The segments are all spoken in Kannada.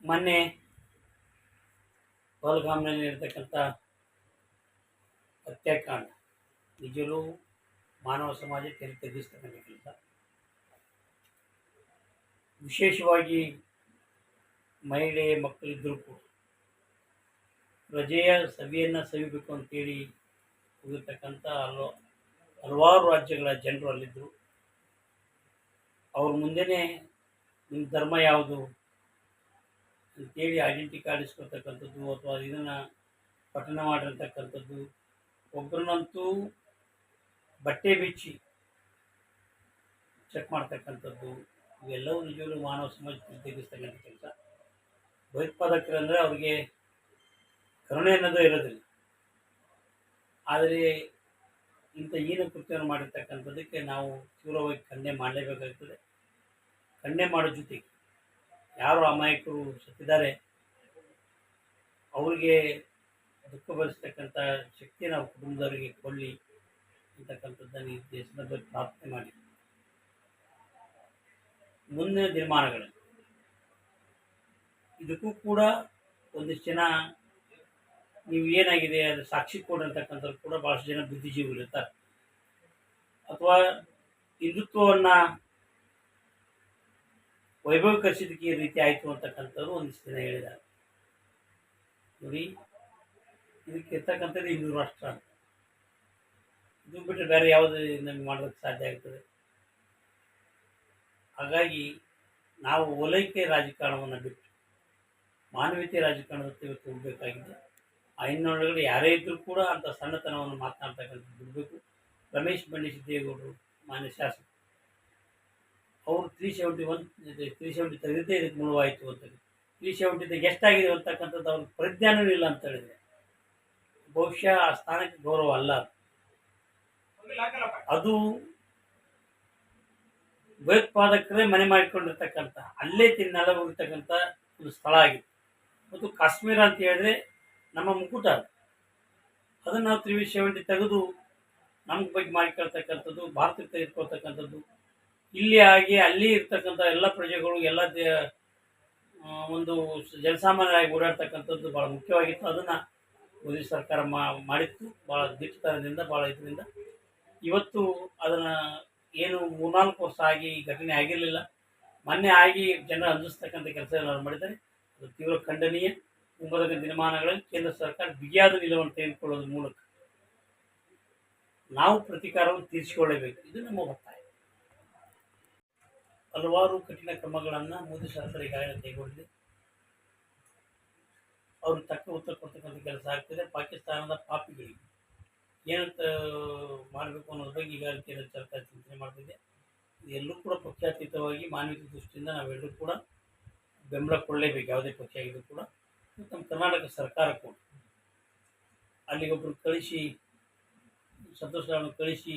ಮೊನ್ನೆ ಪಹಲ್ಗಾಮ್ನಲ್ಲಿ ಇರತಕ್ಕಂಥ ಹತ್ಯಾಕಾಂಡ ನಿಜವೂ ಮಾನವ ಸಮಾಜ ತೆಗೆಸ್ತಕ್ಕಂಥ ಕೆಲಸ. ವಿಶೇಷವಾಗಿ ಮಹಿಳೆ ಮಕ್ಕಳಿದ್ದರೂ ಕೂಡ ಪ್ರಜೆಯ ಸವಿಯನ್ನು ಸವಿಬೇಕು ಅಂತೇಳಿ ಹೋಗಿರ್ತಕ್ಕಂಥ ಹಲವಾರು ರಾಜ್ಯಗಳ ಜನರು ಅಲ್ಲಿದ್ದರು. ಅವ್ರ ಮುಂದೆನೇ ನಿಮ್ಮ ಧರ್ಮ ಯಾವುದು ಅಂತೇಳಿ ಐಡೆಂಟಿ ಕಾರ್ಡ್ ಇಸ್ಕೊಳ್ತಕ್ಕಂಥದ್ದು ಅಥವಾ ಇದನ್ನು ಪಠಣ ಮಾಡಿರ್ತಕ್ಕಂಥದ್ದು, ಒಬ್ಬರನ್ನಂತೂ ಬಟ್ಟೆ ಬಿಚ್ಚಿ ಚೆಕ್ ಮಾಡ್ತಕ್ಕಂಥದ್ದು, ಇವೆಲ್ಲವೂ ನಿಜವೂ ಮಾನವ ಸಮಾಜ ತೆಗೆಸ್ತಕ್ಕಂಥ ಕೆಲಸ. ಭಯೋತ್ಪಾದಕರಂದರೆ ಅವ್ರಿಗೆ ಕರುಣೆ ಅನ್ನೋದು ಇರೋದಿಲ್ಲ. ಆದರೆ ಇಂಥ ಹೀನ ಕೃತ್ಯವನ್ನು ಮಾಡಿರ್ತಕ್ಕಂಥದ್ದಕ್ಕೆ ನಾವು ತೀವ್ರವಾಗಿ ಖಂಡನೆ ಮಾಡಲೇಬೇಕಾಗ್ತದೆ. ಖಂಡನೆ ಮಾಡೋ ಜೊತೆಗೆ ಯಾರು ಅಮಾಯಕರು ಸತ್ತಿದ್ದಾರೆ ಅವರಿಗೆ ದುಃಖ ಭರಿಸ್ತಕ್ಕಂಥ ಶಕ್ತಿ ನಾವು ಕುಟುಂಬದವರಿಗೆ ಕೊಡಲಿ ಅಂತಕ್ಕಂಥದ್ದನ್ನು ಈ ದೇಶದ ಬಗ್ಗೆ ಪ್ರಾರ್ಥನೆ ಮಾಡಿ ಮುಂದಿನ ದಿನಮಾನಗಳಲ್ಲಿ ಇದಕ್ಕೂ ಕೂಡ ಒಂದಿಷ್ಟು ಜನ ನೀವು ಏನಾಗಿದೆ ಅದು ಸಾಕ್ಷಿ ಕೊಡಂತಕ್ಕಂಥದ್ದು ಕೂಡ ಭಾಳಷ್ಟು ಜನ ಬುದ್ಧಿಜೀವಿಗಳು ಇರ್ತಾರೆ. ಅಥವಾ ಹಿಂದುತ್ವವನ್ನು ವೈಭವೀಕರಿಸಿದ್ದಕ್ಕೆ ಈ ರೀತಿ ಆಯಿತು ಅಂತಕ್ಕಂಥದ್ದು ಒಂದಿಷ್ಟು ಜನ ಹೇಳಿದ್ದಾರೆ. ನೋಡಿ, ಇದಕ್ಕೆ ಇರ್ತಕ್ಕಂಥದ್ದು ಹಿಂದೂ ರಾಷ್ಟ್ರ ಅಂತ, ಇದು ಬಿಟ್ಟರೆ ಬೇರೆ ಯಾವುದು ನಮಗೆ ಮಾಡೋದಕ್ಕೆ ಸಾಧ್ಯ ಆಗ್ತದೆ. ಹಾಗಾಗಿ ನಾವು ಓಲೈಕೆ ರಾಜಕಾರಣವನ್ನು ಬಿಟ್ಟು ಮಾನವೀಯತೆ ರಾಜಕಾರಣದತ್ತ ಇವತ್ತು ಹೋಗಬೇಕಾಗಿದೆ. ಆ ಹಿನ್ನೊಳಗಡೆ ಯಾರೇ ಇದ್ದರೂ ಕೂಡ ಅಂಥ ಸಣ್ಣತನವನ್ನು ಮಾತನಾಡ್ತಕ್ಕಂಥದ್ದು ಬಿಡಬೇಕು. ರಮೇಶ್ ಬಂಡಿಸಿದ್ದೇಗೌಡರು ಮಾನ್ಯ ಶಾಸಕರು ಅವರು 370 ತೆಗೆದೇ ಇದಕ್ಕೆ ಮುಳುವಾಯಿತು ಅಂತ. 370 ಎಷ್ಟಾಗಿದೆ ಅಂತಕ್ಕಂಥದ್ದು ಅವ್ರಿಗೆ ಪ್ರಜ್ಞಾನವೂ ಇಲ್ಲ ಅಂತ ಹೇಳಿದರೆ ಬಹುಶಃ ಆ ಸ್ಥಾನಕ್ಕೆ ಗೌರವ ಅಲ್ಲ. ಅದು ಭಯೋತ್ಪಾದಕರೇ ಮನೆ ಮಾಡಿಕೊಂಡಿರ್ತಕ್ಕಂಥ, ಅಲ್ಲೇ ನೆಲ ಹೋಗಿರ್ತಕ್ಕಂಥ ಒಂದು ಸ್ಥಳ ಆಗಿದೆ. ಮತ್ತು ಕಾಶ್ಮೀರ ಅಂತ ಹೇಳಿದ್ರೆ ನಮ್ಮ ಮುಕುಟ, ಅದನ್ನು ನಾವು 370 ತೆಗೆದು ನಮ್ಗೆ ಬಗ್ಗೆ ಮಾಡಿಕೊಳ್ತಕ್ಕಂಥದ್ದು, ಭಾರತಕ್ಕೆ ತೆಗೆದುಕೊಳ್ತಕ್ಕಂಥದ್ದು, ಇಲ್ಲಿ ಆಗಿ ಅಲ್ಲಿ ಇರ್ತಕ್ಕಂಥ ಎಲ್ಲ ಪ್ರಜೆಗಳು ಎಲ್ಲ ಒಂದು ಜನಸಾಮಾನ್ಯರಾಗಿ ಓಡಾಡ್ತಕ್ಕಂಥದ್ದು ಭಾಳ ಮುಖ್ಯವಾಗಿತ್ತು. ಅದನ್ನು ಮೋದಿ ಸರ್ಕಾರ ಮಾಡಿತ್ತು ಭಾಳ ದಿಟ್ಟತನದಿಂದ, ಭಾಳ ಇದರಿಂದ. ಇವತ್ತು ಅದನ್ನು ಏನು 3-4 ವರ್ಷ ಆಗಿ ಘಟನೆ ಆಗಿರಲಿಲ್ಲ, ಮೊನ್ನೆ ಆಗಿ ಜನರು ಅಂಜಿಸ್ತಕ್ಕಂಥ ಕೆಲಸ ಏನಾದ್ರು ಮಾಡಿದ್ದಾರೆ. ಅದು ತೀವ್ರ ಖಂಡನೀಯ. ಮುಂಬರುವ ದಿನಮಾನಗಳಲ್ಲಿ ಕೇಂದ್ರ ಸರ್ಕಾರ ಬಿಗಿಯಾದ ನಿಲುವನ್ನು ತೆಗೆದುಕೊಳ್ಳೋದ್ರ ಮೂಲಕ ನಾವು ಪ್ರತೀಕಾರವನ್ನು ತೀರಿಸಿಕೊಳ್ಳಬೇಕು. ಇದು ನಮ್ಮ ಒತ್ತಾಯ. ಹಲವಾರು ಕಠಿಣ ಕ್ರಮಗಳನ್ನು ಮೋದಿ ಸರ್ಕಾರ ಈಗಾಗಲೇ ಕೈಗೊಂಡಿದೆ. ಅವರು ತಕ್ಕ ಉತ್ತರ ಕೊಡ್ತಕ್ಕಂಥ ಕೆಲಸ ಆಗ್ತದೆ. ಪಾಕಿಸ್ತಾನದ ಪಾಪಿಗಳಿಗೆ ಏನಂತ ಮಾಡಬೇಕು ಅನ್ನೋದ್ರ ಬಗ್ಗೆ ಈಗಾಗಲೇ ಕೇಂದ್ರ ಸರ್ಕಾರ ಚಿಂತನೆ ಮಾಡ್ತಿದೆ. ಇದೆಲ್ಲೂ ಕೂಡ ಪಕ್ಷಾತೀತವಾಗಿ ಮಾನವೀಯತೆ ದೃಷ್ಟಿಯಿಂದ ನಾವೆಲ್ಲರೂ ಕೂಡ ಬೆಂಬಲ ಕೊಡಲೇಬೇಕು. ಯಾವುದೇ ಪಕ್ಷ ಆಗಿದ್ದು ಕೂಡ ನಮ್ಮ ಕರ್ನಾಟಕ ಸರ್ಕಾರ ಕೂಡ ಅಲ್ಲಿಗೊಬ್ಬರು ಕಳಿಸಿ, ಸಂತೋಷ್ ರಾವ್ರನ್ನು ಕಳಿಸಿ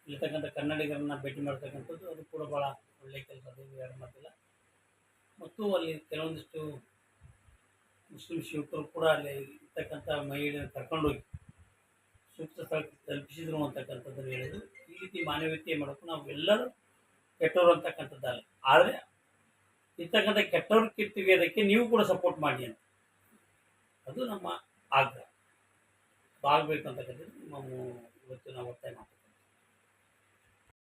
ಇರ್ತಕ್ಕಂಥ ಕನ್ನಡಿಗರನ್ನು ಭೇಟಿ ಮಾಡ್ತಕ್ಕಂಥದ್ದು ಅದು ಕೂಡ ಭಾಳ ಒಳ್ಳೆಯ ಕೆಲಸ, ಅದು ಯಾರು ಮಾಡ್ತಿಲ್ಲ. ಮತ್ತು ಅಲ್ಲಿ ಕೆಲವೊಂದಿಷ್ಟು ಮುಸ್ಲಿಂ ಯುವಕರು ಕೂಡ ಅಲ್ಲಿ ಇರ್ತಕ್ಕಂಥ ಮಹಿಳೆಯನ್ನು ಕರ್ಕೊಂಡೋಗಿ ಸೂಕ್ತ ಸ್ಥಳಕ್ಕೆ ತಲುಪಿಸಿದ್ರು ಅಂತಕ್ಕಂಥದ್ದನ್ನು ಹೇಳಿದ್ರು. ಈ ರೀತಿ ಮಾನವೀಯತೆ ಮಾಡೋಕ್ಕೂ ನಾವು ಎಲ್ಲರೂ ಕೆಟ್ಟವರು ಅಂತಕ್ಕಂಥದ್ದಲ್ಲ, ಆದರೆ ಇರ್ತಕ್ಕಂಥ ಕೆಟ್ಟವ್ರ ಕಿರ್ತೀವಿ, ಅದಕ್ಕೆ ನೀವು ಕೂಡ ಸಪೋರ್ಟ್ ಮಾಡಿ ಅಂತ, ಅದು ನಮ್ಮ ಆಗ್ರಹ ಆಗಬೇಕು ಅಂತಕ್ಕಂಥದ್ದು ನಮ್ಮ ಇವತ್ತು ನಾವು ಒತ್ತಾಯ ಮಾಡ್ತೀವಿ.